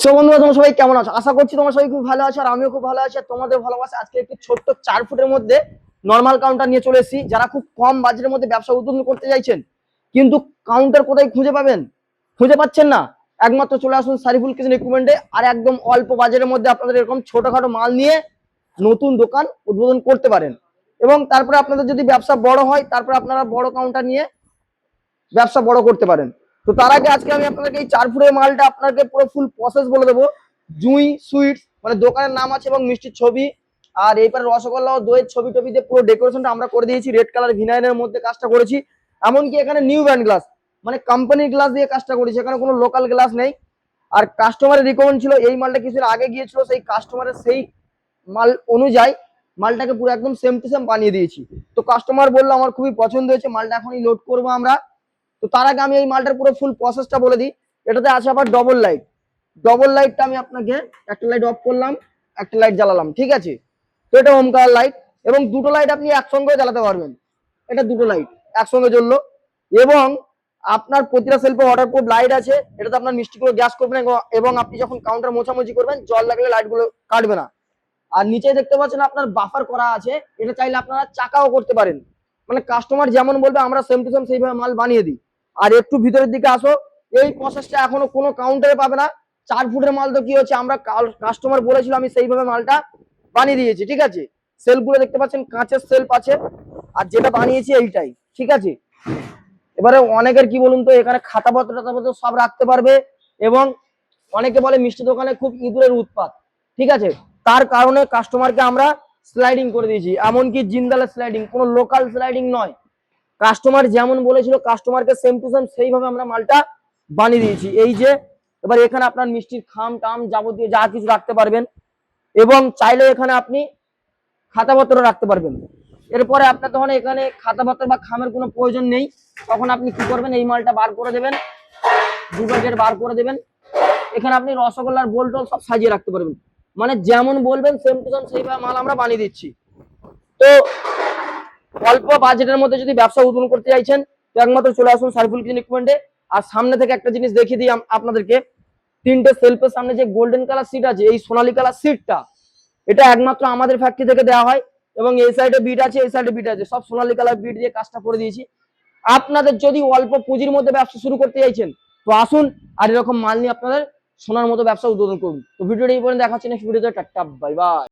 So বন্ধুরা, তোমরা সবাই কেমন আছো? আশা করছি তোমরা সবাই খুব ভালো আছো, আর আমিও খুব ভালো আছি। তোমাদের ভালোবাসা আজকে একটি ছোট্ট 4 ফুটের মধ্যে নর্মাল কাউন্টার নিয়ে চলে এসেছি। যারা খুব কম বাজেটের মধ্যে ব্যবসা উদ্বোধন করতে চাইছেন, কিন্তু কাউন্টার কোথায় খুঁজে পাবেন, খুঁজে পাচ্ছেন না, একমাত্র চলে আসুন সারিফুল কিচেন ইকুইপমেন্টে। আর একদম অল্প বাজেটের মধ্যে আপনাদের এরকম ছোটখাটো মাল নিয়ে নতুন দোকান উদ্বোধন করতে পারেন। এবং তারপরে আপনাদের যদি ব্যবসা বড় হয়, তারপরে আপনারা বড় কাউন্টার নিয়ে ব্যবসা বড় করতে পারেন। তো তার আগে আজকে আমি আপনাদেরকে এই 4 ফুটের মালটা আপনাকে পুরো ফুল প্রসেস বলে দেবো। জুঁই সুইটস মানে দোকানের নাম আছে এবং মিষ্টির ছবি, আর এইপারে রসগোল্লা ও দইয়ের ছবি টবি দিয়ে পুরো ডেকোরেশনটা আমরা করে দিয়েছি। রেড কালার ভিনাইলের মধ্যে কাজটা করেছি। এমনকি এখানে নিউ ব্র্যান্ড গ্লাস মানে কোম্পানির গ্লাস দিয়ে কাজটা করেছি, এখানে কোনো লোকাল গ্লাস নেই। আর কাস্টমারের রিকমেন্ড ছিল এই মালটা কিছুদিন আগে গিয়েছিল, সেই কাস্টমারের সেই মাল অনুযায়ী মালটাকে পুরো একদম সেম টু সেম বানিয়ে দিয়েছি। তো কাস্টমার বললো আমার খুবই পছন্দ হয়েছে, মালটা এখনই লোড করবো আমরা। তো তার আগে আমি এই মালটার পুরো ফুল প্রসেসটা বলে দিই। এটাতে আছে আবার ডবল লাইট। ডবল লাইটটা আমি আপনাকে একটা লাইট অফ করলাম, একটা লাইট জ্বালালাম, ঠিক আছে? তো এটা হোম কালার লাইট, এবং দুটো লাইট আপনি একসঙ্গে জ্বালাতে পারবেন। এটা দুটো লাইট একসঙ্গে জ্বললো। এবং আপনার প্রতিটা সেলফে ওয়াটারপ্রুফ লাইট আছে। এটাতে আপনার মিষ্টিগুলো গ্যাস করবে না, এবং আপনি যখন কাউন্টার মোছামুছি করবেন জল লাগলে লাইটগুলো কাটবে না। আর নিচে দেখতে পাচ্ছেন আপনার বাফার করা আছে, এটা চাইলে আপনারা চাকাও করতে পারেন। মানে কাস্টমার যেমন বলবে আমরা সেম টু সেম সেইভাবে মাল বানিয়ে দিই। আর একটু ভিতরের দিকে আসো, এই প্রসেসটা এখনো কোনো কাউন্টারে পাবে না। 4 ফুটের মাল তো কি হচ্ছে, আমরা কাস্টমার বলেছিল আমি সেইভাবে মালটা বানিয়ে দিয়েছি, ঠিক আছে? সেলফ গুলো দেখতে পাচ্ছেন কাঁচের সেলফ আছে, আর যেটা বানিয়েছি এইটাই, ঠিক আছে? এবারে অনেকের কি বলুন তো, এখানে খাতাপত্র টাতাপত্র সব রাখতে পারবে। এবং অনেকে বলে মিষ্টি দোকানে খুব ইঁদুরের উৎপাত, ঠিক আছে? তার কারণে কাস্টমারকে আমরা স্লাইডিং করে দিয়েছি, এমনকি জিন্দালের স্লাইডিং, কোনো লোকাল স্লাইডিং নয়। কাস্টমার যেমন বলেছিল কাস্টমারকে সেম টু সেম সেইভাবে আমরা মালটা বানিয়ে দিয়েছি। এই যে এবার এখানে আপনার মিষ্টির খাম টাম যাবতীয় যা কিছু রাখতে পারবেন, এবং চাইলে এখানে আপনি খাতাপত্র রাখতে পারবেন। এরপরে আপনার তখন এখানে খাতাপত্র বা খামের কোনো প্রয়োজন নেই। তখন আপনি কি করবেন, এই মালটা বার করে দেবেন, দু প্যাকেট বার করে দেবেন। এখানে আপনি রসগোল্লার বোল টোল সব সাজিয়ে রাখতে পারবেন। মানে যেমন বলবেন সেম টু সেম সেইভাবে মাল আমরা বানিয়ে দিচ্ছি। তো অল্প বাজেটের মধ্যে যদি ব্যবসা উদ্বোধন করতে চাইছেন, তো একমাত্র চলে আসুন সারিফুল কিচেন ইকুইপমেন্টে। আর সামনে থেকে একটা জিনিস দেখিয়ে দিই আপনাদেরকে, তিনটে সেলফের সামনে যে গোল্ডেন কালার সিট আছে, এই সোনালী কালার সিটটা, এটা একমাত্র আমাদের ফ্যাক্টরি থেকে দেওয়া হয়। এবং এই সাইডে বিট আছে, এই সাইডে বিট আছে, সব সোনালী কালার বিট দিয়ে কাজটা করে দিয়েছি। আপনাদের যদি অল্প পুঁজির মধ্যে ব্যবসা শুরু করতে চাইছেন, তো আসুন আর এরকম মাল নিয়ে আপনাদের সোনার মতো ব্যবসা উদ্বোধন করুন। তো ভিডিওটা এই পর্যন্ত দেখাচ্ছি, নেক্সট ভিডিওতে। Tata, bye bye.